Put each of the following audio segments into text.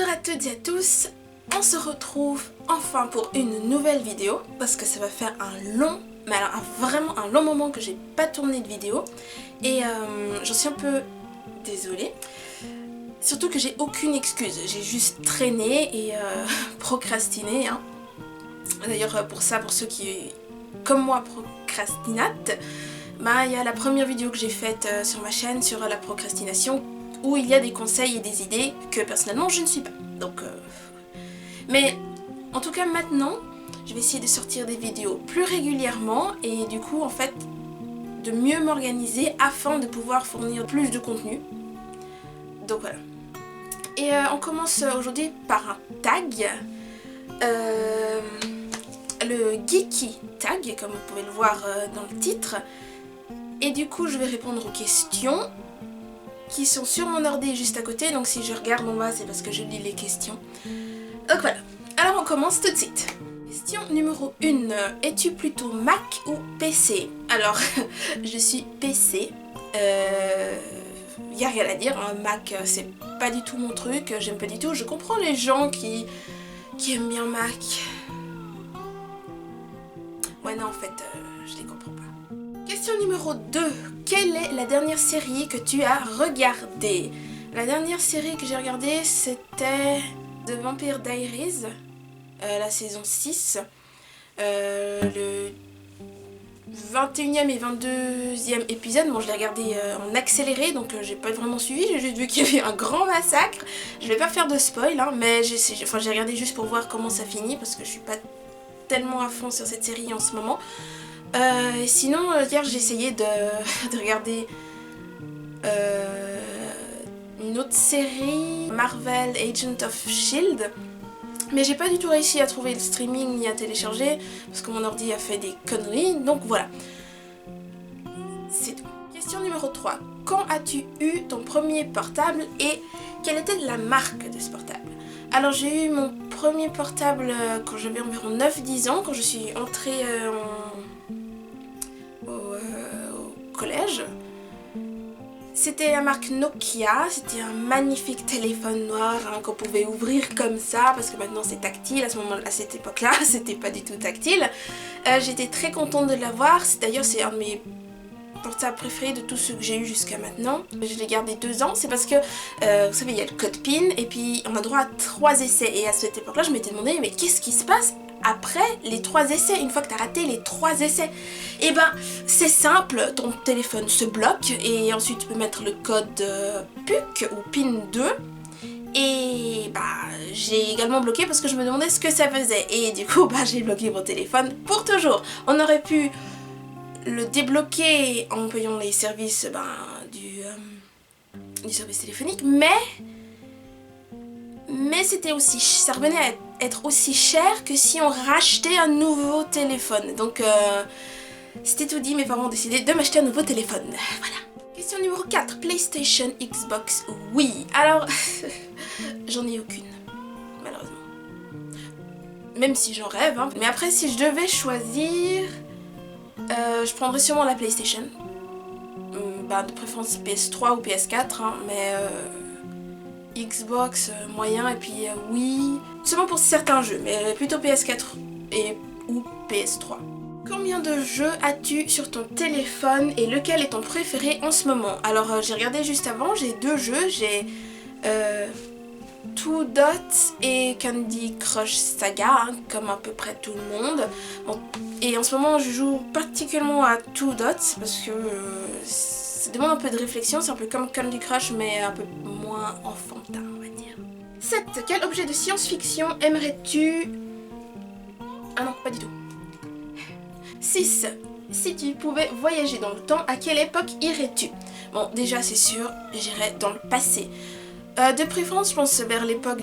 Bonjour à toutes et à tous, on se retrouve enfin pour une nouvelle vidéo parce que ça va faire vraiment un long moment que j'ai pas tourné de vidéo et j'en suis un peu désolée. Surtout que j'ai aucune excuse, j'ai juste traîné et procrastiné. Hein. D'ailleurs pour ceux qui, comme moi, procrastinatent, il y a la première vidéo que j'ai faite sur ma chaîne sur la procrastination où il y a des conseils et des idées que personnellement je ne suis pas. Donc, mais en tout cas maintenant, je vais essayer de sortir des vidéos plus régulièrement et du coup en fait de mieux m'organiser afin de pouvoir fournir plus de contenu. Donc voilà. Et on commence aujourd'hui par un tag. Le Geeky tag, comme vous pouvez le voir dans le titre. Et du coup je vais répondre aux questions qui sont sur mon ordi juste à côté, donc si je regarde en bas c'est parce que je lis les questions. Donc voilà, alors on commence tout de suite. Question numéro 1, es-tu plutôt Mac ou PC? Alors, je suis PC, y a rien à dire, hein. Mac c'est pas du tout mon truc, j'aime pas du tout, je comprends les gens qui aiment bien Mac. Ouais non en fait, je les comprends pas. Question numéro 2. Quelle est la dernière série que tu as regardée? La dernière série que j'ai regardée, c'était The Vampire Diaries, la saison 6. Le 21e et 22e épisode, bon je l'ai regardé en accéléré, donc j'ai pas vraiment suivi, j'ai juste vu qu'il y avait un grand massacre. Je vais pas faire de spoil, hein, mais j'ai regardé juste pour voir comment ça finit, parce que je suis pas tellement à fond sur cette série en ce moment. Sinon, hier j'ai essayé de regarder une autre série, Marvel Agent of Shield, mais j'ai pas du tout réussi à trouver le streaming ni à télécharger parce que mon ordi a fait des conneries, donc voilà. C'est tout. Question numéro 3. Quand as-tu eu ton premier portable et quelle était la marque de ce portable? Alors j'ai eu mon premier portable quand j'avais environ 9-10 ans, quand je suis entrée au collège. C'était la marque Nokia, c'était un magnifique téléphone noir hein, qu'on pouvait ouvrir comme ça, parce que maintenant c'est tactile, à cette époque-là c'était pas du tout tactile. J'étais très contente de l'avoir, d'ailleurs c'est un de mes portables préférés de tous ceux que j'ai eu jusqu'à maintenant. Je l'ai gardé 2 ans, c'est parce que vous savez il y a le code PIN et puis on a droit à 3 essais, et à cette époque-là je m'étais demandé mais qu'est-ce qui se passe après les 3 essais, une fois que tu as raté les 3 essais? Et ben c'est simple, ton téléphone se bloque et ensuite tu peux mettre le code PUC ou PIN 2 et j'ai également bloqué parce que je me demandais ce que ça faisait et du coup j'ai bloqué mon téléphone pour toujours. On aurait pu le débloquer en payant les services du service téléphonique, mais c'était aussi, ça revenait à être aussi cher que si on rachetait un nouveau téléphone. Donc c'était tout dit, mes parents ont décidé de m'acheter un nouveau téléphone. Voilà. Question numéro 4. PlayStation, Xbox, oui. Alors, j'en ai aucune, malheureusement. Même si j'en rêve, hein. Mais après, si je devais choisir, je prendrais sûrement la PlayStation. De préférence PS3 ou PS4, hein, mais Xbox moyen, et puis oui, seulement pour certains jeux, mais plutôt PS4 ou PS3. Combien de jeux as-tu sur ton téléphone et lequel est ton préféré en ce moment? Alors j'ai regardé juste avant, j'ai 2 jeux, j'ai Two Dots et Candy Crush Saga, hein, comme à peu près tout le monde. Bon, et en ce moment je joue particulièrement à Two Dots parce que ça demande un peu de réflexion, c'est un peu comme Candy Crush mais un peu moins enfantin on va dire. 7. Quel objet de science-fiction aimerais-tu... Ah non, pas du tout. 6. Si tu pouvais voyager dans le temps, à quelle époque irais-tu? Bon, déjà c'est sûr, j'irais dans le passé. De préférence, je pense vers l'époque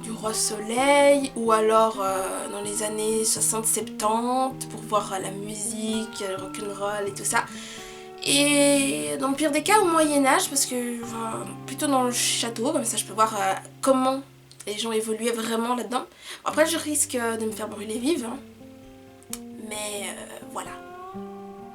du Roi Soleil, ou alors dans les années 60-70 pour voir la musique, le rock'n'roll et tout ça. Et dans le pire des cas au Moyen-Âge, parce que plutôt dans le château, comme ça je peux voir comment les gens évoluaient vraiment là-dedans. Bon, après je risque de me faire brûler vive, hein. Mais voilà,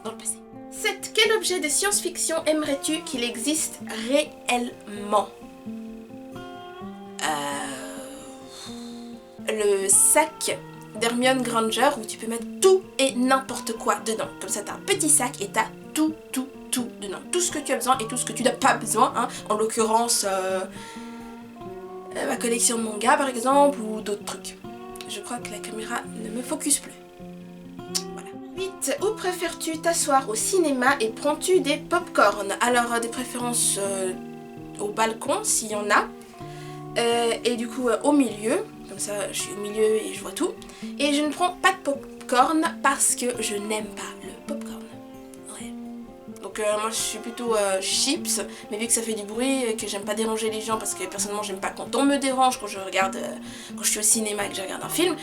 dans le passé. 7. Quel objet de science-fiction aimerais-tu qu'il existe réellement? le sac d'Hermione Granger où tu peux mettre tout et n'importe quoi dedans. Comme ça, t'as un petit sac et t'as tout dedans. Tout ce que tu as besoin et tout ce que tu n'as pas besoin. Hein. En l'occurrence, ma collection de mangas par exemple ou d'autres trucs. Je crois que la caméra ne me focus plus. Voilà. 8. Où préfères-tu t'asseoir au cinéma et prends-tu des pop-corn? Alors, des préférences au balcon s'il y en a. Et du coup au milieu, comme ça je suis au milieu et je vois tout. Et je ne prends pas de popcorn parce que je n'aime pas le popcorn. Ouais. Donc moi je suis plutôt chips, mais vu que ça fait du bruit et que j'aime pas déranger les gens parce que personnellement j'aime pas quand on me dérange quand je regarde, quand je suis au cinéma et que je regarde un film,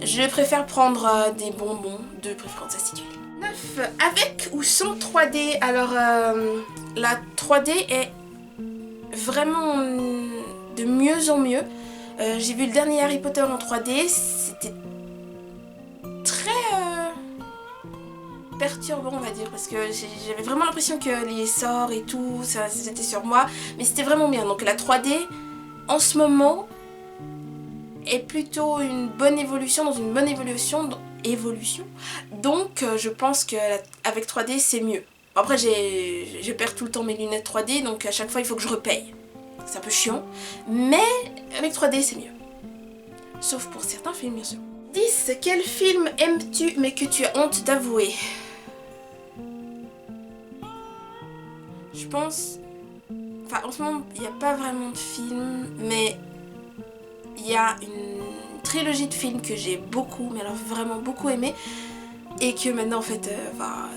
je préfère prendre des bonbons de préférence acidulée. 9. Avec ou sans 3D? Alors la 3D est vraiment de mieux en mieux. J'ai vu le dernier Harry Potter en 3D, c'était très perturbant on va dire, parce que j'avais vraiment l'impression que les sorts et tout, ça c'était sur moi, mais c'était vraiment bien. Donc la 3D en ce moment est plutôt une bonne évolution, dans une bonne évolution, donc je pense qu'avec 3D c'est mieux. Après je perds tout le temps mes lunettes 3D, donc à chaque fois il faut que je repaye. C'est un peu chiant, mais avec 3D c'est mieux. Sauf pour certains films bien sûr. 10. Quel film aimes-tu mais que tu as honte d'avouer? Je pense... Enfin en ce moment il n'y a pas vraiment de film, mais il y a une trilogie de films que j'ai beaucoup, mais alors vraiment beaucoup aimé. Et que maintenant en fait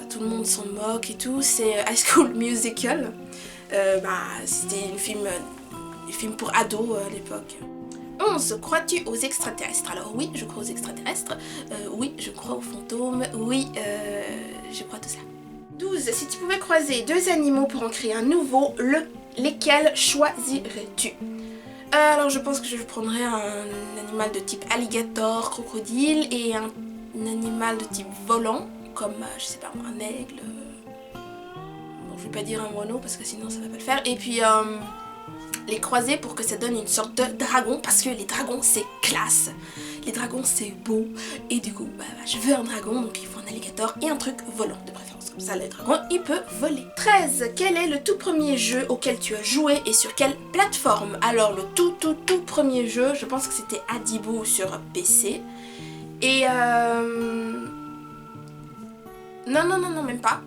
tout le monde s'en moque et tout, c'est High School Musical. C'était un film pour ados à l'époque. 11. Crois-tu aux extraterrestres? Alors oui, je crois aux extraterrestres. Oui, je crois aux fantômes. Oui, je crois tout ça. 12. Si tu pouvais croiser deux animaux pour en créer un nouveau, lesquels choisirais-tu? Alors je pense que je prendrais un animal de type alligator, crocodile, et un animal de type volant, comme je sais pas moi, un aigle. Bon, je vais pas dire un moineau parce que sinon ça va pas le faire. Et puis les croiser pour que ça donne une sorte de dragon, parce que les dragons c'est classe, les dragons c'est beau, et du coup je veux un dragon, donc il faut un alligator et un truc volant de préférence, comme ça le dragon il peut voler. 13. Quel est le tout premier jeu auquel tu as joué et sur quelle plateforme? Alors le tout premier jeu, je pense que c'était Adibo sur PC, et non même pas.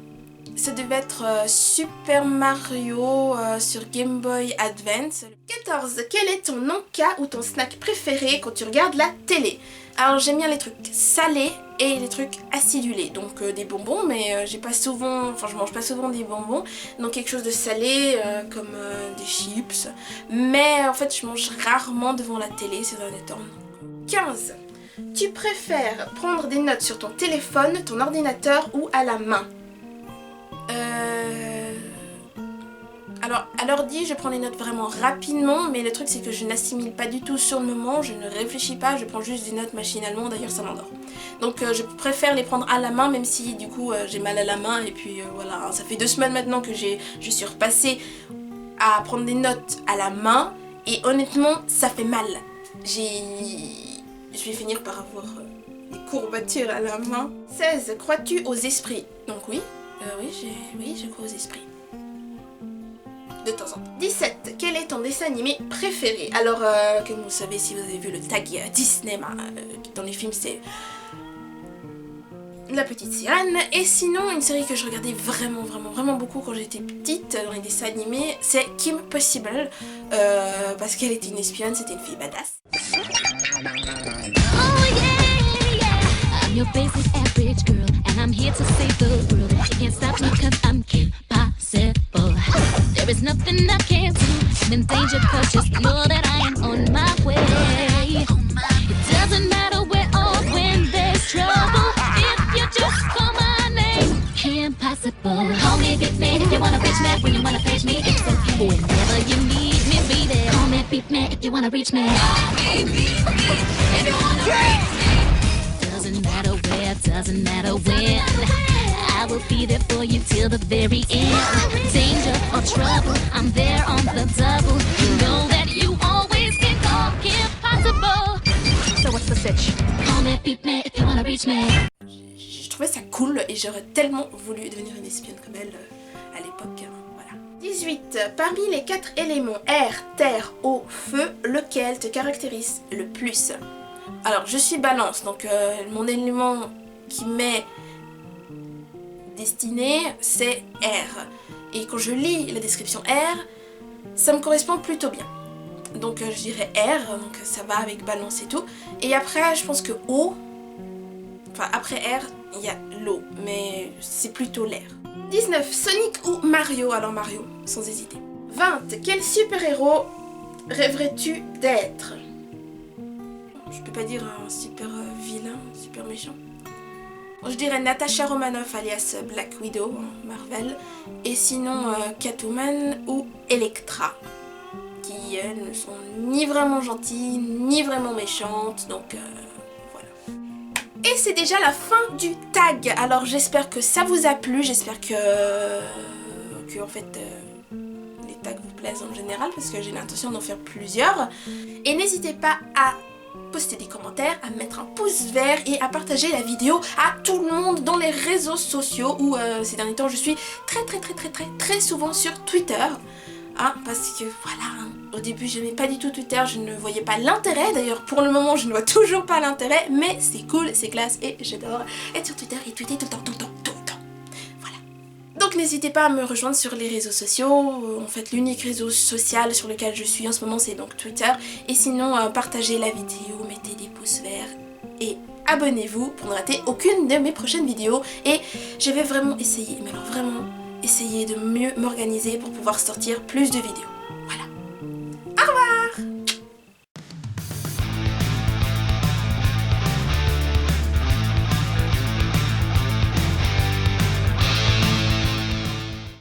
Ça devait être Super Mario sur Game Boy Advance. 14. Quel est ton encas ou ton snack préféré quand tu regardes la télé? Alors j'aime bien les trucs salés et les trucs acidulés. Donc des bonbons, mais je mange pas souvent des bonbons. Donc quelque chose de salé comme des chips. Mais en fait je mange rarement devant la télé ces derniers temps. 15. Tu préfères prendre des notes sur ton téléphone, ton ordinateur ou à la main? Alors à l'ordi je prends les notes vraiment rapidement, mais le truc c'est que je n'assimile pas du tout sur le moment, je ne réfléchis pas, je prends juste des notes machinalement, d'ailleurs ça m'endort. Donc je préfère les prendre à la main, même si du coup j'ai mal à la main, et puis voilà, ça fait 2 semaines maintenant que je suis repassée à prendre des notes à la main, et honnêtement ça fait mal. Je vais finir par avoir des courbatures à la main. 16. Crois-tu aux esprits? Donc oui, je crois aux esprits. De temps en temps. 17. Quel est ton dessin animé préféré? Alors, comme vous savez, si vous avez vu le tag Disney, dans les films c'est La Petite Sirène. Et sinon, une série que je regardais vraiment beaucoup quand j'étais petite dans les dessins animés, c'est Kim Possible, parce qu'elle était une espionne, c'était une fille badass. I'm your basic average girl, and I'm here to save the world. You can't stop me cause I'm Kim Possible. There is nothing I can't do. I'm in danger cause just know that I am on my way. It doesn't matter where or when there's trouble. If you just call my name, Kim Possible. Call me Big Man if you wanna reach me. When you wanna page me, it's okay. Whenever you need me, be there. Call me Big Man if you wanna reach me. Call me Big Man if you wanna reach me. Doesn't matter where, doesn't matter when, I will be there for you till the very end. Danger or trouble, I'm there on the double. You know that you always can call Kim Possible. So what's the sitch? Je trouvais ça cool et j'aurais tellement voulu devenir une espionne comme elle à l'époque. Voilà. 18. Parmi les 4 éléments air, terre, eau, feu, lequel te caractérise le plus? Alors je suis balance, donc mon élément qui m'est destiné c'est air. Et quand je lis la description air, ça me correspond plutôt bien. Donc je dirais air, donc ça va avec balance et tout. Et après je pense que eau, enfin après air il y a l'eau, mais c'est plutôt l'air. 19. Sonic ou Mario? Alors Mario, sans hésiter. 20. Quel super-héros rêverais-tu d'être? Je peux pas dire un super vilain, super méchant. Je dirais Natasha Romanoff alias Black Widow, Marvel. Et sinon Catwoman ou Elektra, qui elles ne sont ni vraiment gentilles, ni vraiment méchantes, donc voilà. Et c'est déjà la fin du tag. Alors j'espère que ça vous a plu, j'espère que en fait les tags vous plaisent en général, parce que j'ai l'intention d'en faire plusieurs. Et n'hésitez pas à poster des commentaires, à mettre un pouce vert et à partager la vidéo à tout le monde dans les réseaux sociaux où ces derniers temps je suis très souvent sur Twitter. Hein, parce que voilà, au début j'aimais pas du tout Twitter, je ne voyais pas l'intérêt, d'ailleurs pour le moment je ne vois toujours pas l'intérêt, mais c'est cool, c'est classe et j'adore être sur Twitter et tweeter tout le temps. Voilà. Donc n'hésitez pas à me rejoindre sur les réseaux sociaux, en fait l'unique réseau social sur lequel je suis en ce moment c'est donc Twitter, et sinon partagez la vidéo, mettez des pouces verts et abonnez-vous pour ne rater aucune de mes prochaines vidéos, et je vais vraiment essayer, mais alors vraiment essayer de mieux m'organiser pour pouvoir sortir plus de vidéos.